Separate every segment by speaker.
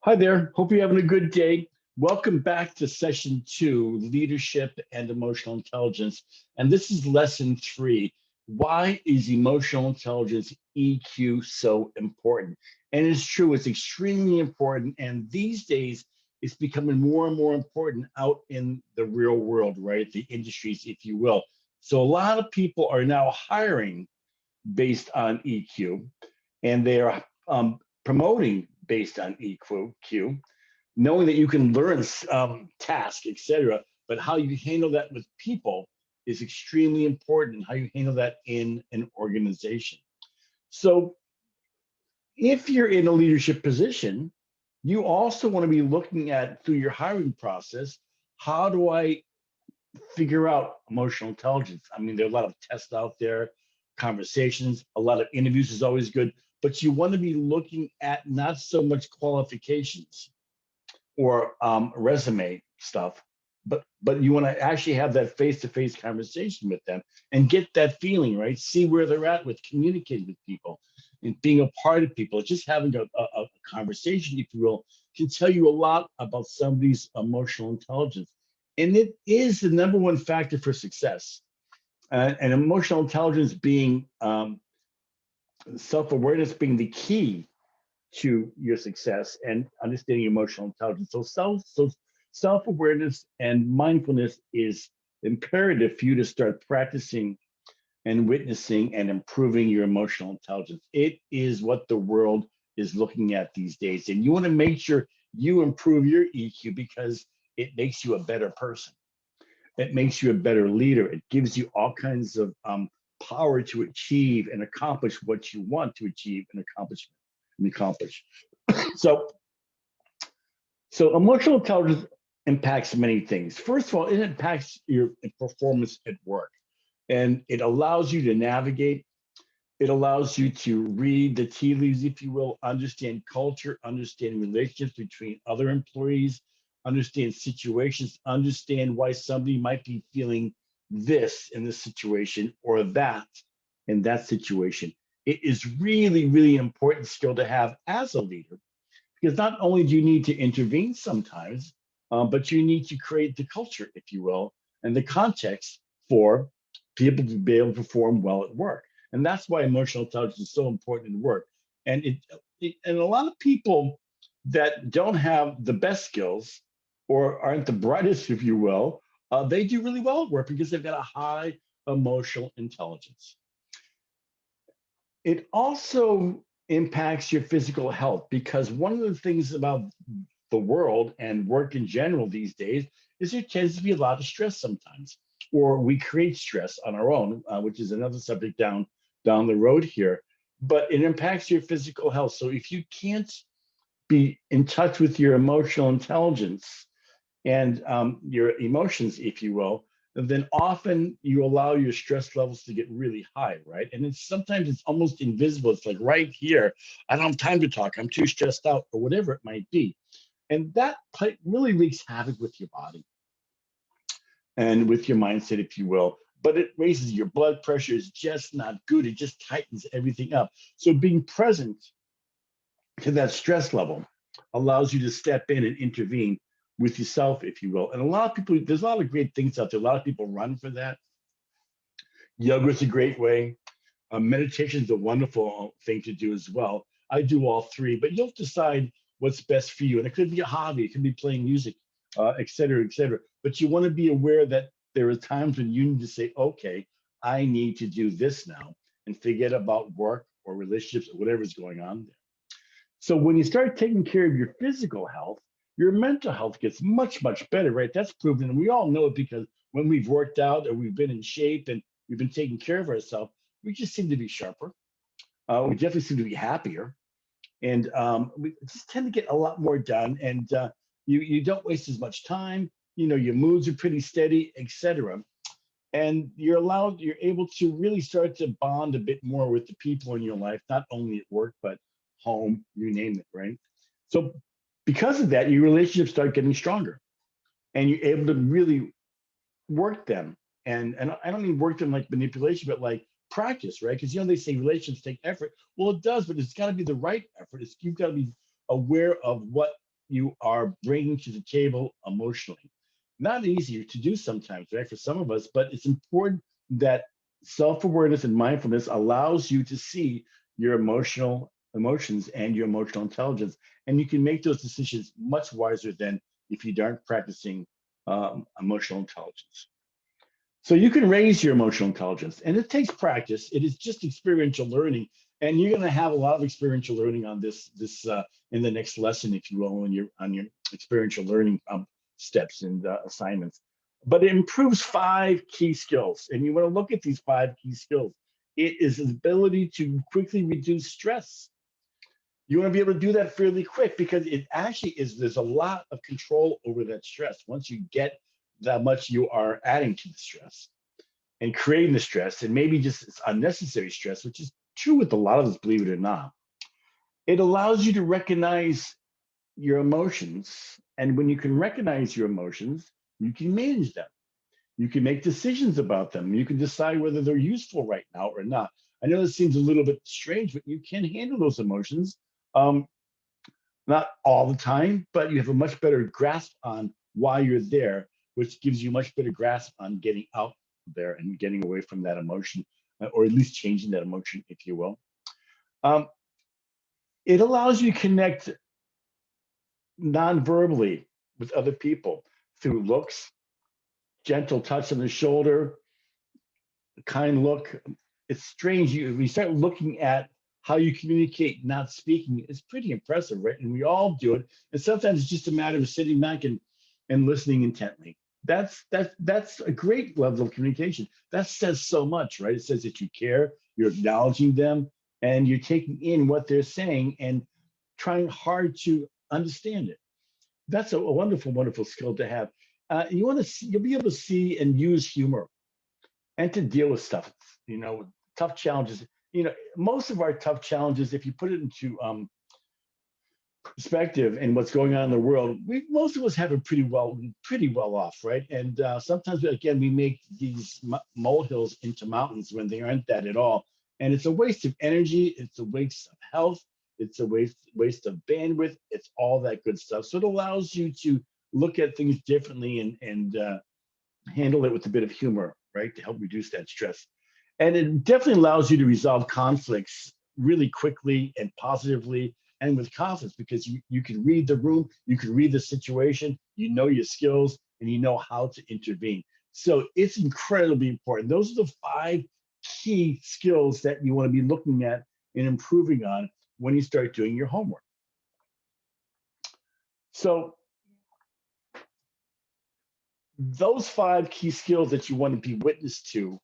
Speaker 1: Hi there. Hope you're having a good day. Welcome back to session two, leadership and emotional intelligence. And this is lesson three. Why is emotional intelligence EQ so important? And it's true, it's extremely important. And these days, it's becoming more and more important out in the real world, right? The industries, if you will. So a lot of people are now hiring based on EQ, and they are promoting based on EQ, knowing that you can learn tasks, etc. But how you handle that with people is extremely important. How you handle that in an organization. So if you're in a leadership position, you also want to be looking at through your hiring process, how do I figure out emotional intelligence? I mean, there are a lot of tests out there, conversations, a lot of interviews is always good, but you want to be looking at not so much qualifications or resume stuff, but you want to actually have that face-to-face conversation with them and get that feeling, right? See where they're at with communicating with people and being a part of people. Just having a conversation, if you will, can tell you a lot about somebody's emotional intelligence. And it is the number one factor for success. And emotional intelligence being self-awareness being the key to your success and understanding emotional intelligence. So self-awareness and mindfulness is imperative for you to start practicing and witnessing and improving your emotional intelligence. It is what the world is looking at these days. And you want to make sure you improve your EQ because it makes you a better person. It makes you a better leader. It gives you all kinds of power to achieve and accomplish what you want to achieve and accomplish. So, so emotional intelligence impacts many things. First of all, it impacts your performance at work, and it allows you to navigate. It allows you to read the tea leaves, if you will, understand culture, understand relationships between other employees, understand situations, understand why somebody might be feeling this in this situation or that in that situation. It is really, really important skill to have as a leader because not only do you need to intervene sometimes, but you need to create the culture, if you will, and the context for people to be able to perform well at work. And that's why emotional intelligence is so important in work. And and a lot of people that don't have the best skills or aren't the brightest, if you will, they do really well at work because they've got a high emotional intelligence. It also impacts your physical health because one of the things about the world and work in general these days is there tends to be a lot of stress sometimes, or we create stress on our own, which is another subject down the road here. But it impacts your physical health. So if you can't be in touch with your emotional intelligence and your emotions, if you will, then often you allow your stress levels to get really high, right? And it's sometimes it's almost invisible. It's like right here, I don't have time to talk. I'm too stressed out, or whatever it might be. And that really wreaks havoc with your body and with your mindset, if you will. But it raises your blood pressure is just not good. It just tightens everything up. So being present to that stress level allows you to step in and intervene with yourself, if you will. And a lot of people, there's a lot of great things out there. A lot of people run for that. Yoga is a great way. Meditation is a wonderful thing to do as well. I do all three, but you'll decide what's best for you. And it could be a hobby, it could be playing music, et cetera, et cetera. But you want to be aware that there are times when you need to say, okay, I need to do this now and forget about work or relationships or whatever's going on there. So when you start taking care of your physical health, your mental health gets much, much better, right? That's proven. And we all know it because when we've worked out or we've been in shape and we've been taking care of ourselves, we just seem to be sharper. We definitely seem to be happier. And we just tend to get a lot more done. And you don't waste as much time. You know, your moods are pretty steady, etc. And you're able to really start to bond a bit more with the people in your life, not only at work, but home, you name it, right? So because of that, your relationships start getting stronger and you're able to really work them. And I don't mean work them like manipulation, but like practice, right? Because they say relationships take effort. Well, it does, but it's got to be the right effort. You've got to be aware of what you are bringing to the table emotionally. Not easy to do sometimes, right, for some of us, but it's important that self-awareness and mindfulness allows you to see your emotional emotions and your emotional intelligence, and you can make those decisions much wiser than if you aren't practicing emotional intelligence. So you can raise your emotional intelligence, and it takes practice. It is just experiential learning, and you're going to have a lot of experiential learning on this in the next lesson, if you will, on your experiential learning steps and assignments. But it improves five key skills, and you want to look at these five key skills. It is the ability to quickly reduce stress. You want to be able to do that fairly quick because it actually is, there's a lot of control over that stress once you get that much you are adding to the stress and creating the stress, and maybe just it's unnecessary stress, which is true with a lot of us, believe it or not. It allows you to recognize your emotions. And when you can recognize your emotions, you can manage them. You can make decisions about them. You can decide whether they're useful right now or not. I know this seems a little bit strange, but you can handle those emotions. Um, Not all the time, but you have a much better grasp on why you're there, which gives you much better grasp on getting out there and getting away from that emotion, or at least changing that emotion, if you will. Um, it allows you to connect non-verbally with other people through looks, gentle touch on the shoulder, kind look. It's strange. You start looking at how you communicate, not speaking. It's pretty impressive, right? And we all do it. And sometimes it's just a matter of sitting back and listening intently. That's a great level of communication. That says so much, right? It says that you care, you're acknowledging them, and you're taking in what they're saying and trying hard to understand it. That's a wonderful, wonderful skill to have. You want to see, you'll be able to see and use humor and to deal with stuff, tough challenges. Most of our tough challenges, if you put it into perspective and what's going on in the world, most of us have it pretty well off, right? And sometimes, again, we make these molehills into mountains when they aren't that at all. And it's a waste of energy. It's a waste of health. It's a waste of bandwidth. It's all that good stuff. So it allows you to look at things differently and handle it with a bit of humor, right, to help reduce that stress. And it definitely allows you to resolve conflicts really quickly and positively and with confidence because you can read the room, you can read the situation, you know your skills, and you know how to intervene. So it's incredibly important. Those are the five key skills that you want to be looking at and improving on when you start doing your homework. So those five key skills that you want to be witness to,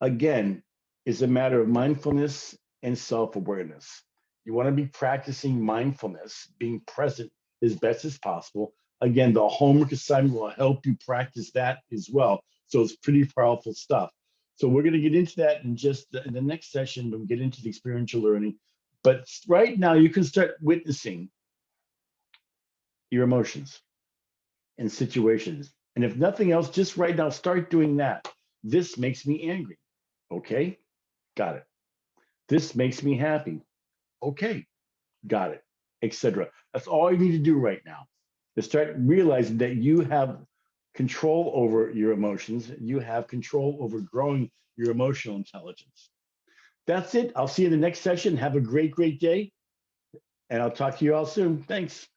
Speaker 1: again, is a matter of mindfulness and self-awareness. You want to be practicing mindfulness, being present as best as possible. Again, the homework assignment will help you practice that as well. So it's pretty powerful stuff. So we're going to get into that in the next session when we get into the experiential learning. But right now, you can start witnessing your emotions and situations. And if nothing else, just right now, start doing that. This makes me angry. Okay, got it. This makes me happy. Okay, got it, etc. That's all you need to do right now. To start realizing that you have control over your emotions. You have control over growing your emotional intelligence. That's it. I'll see you in the next session. Have a great, great day. And I'll talk to you all soon. Thanks.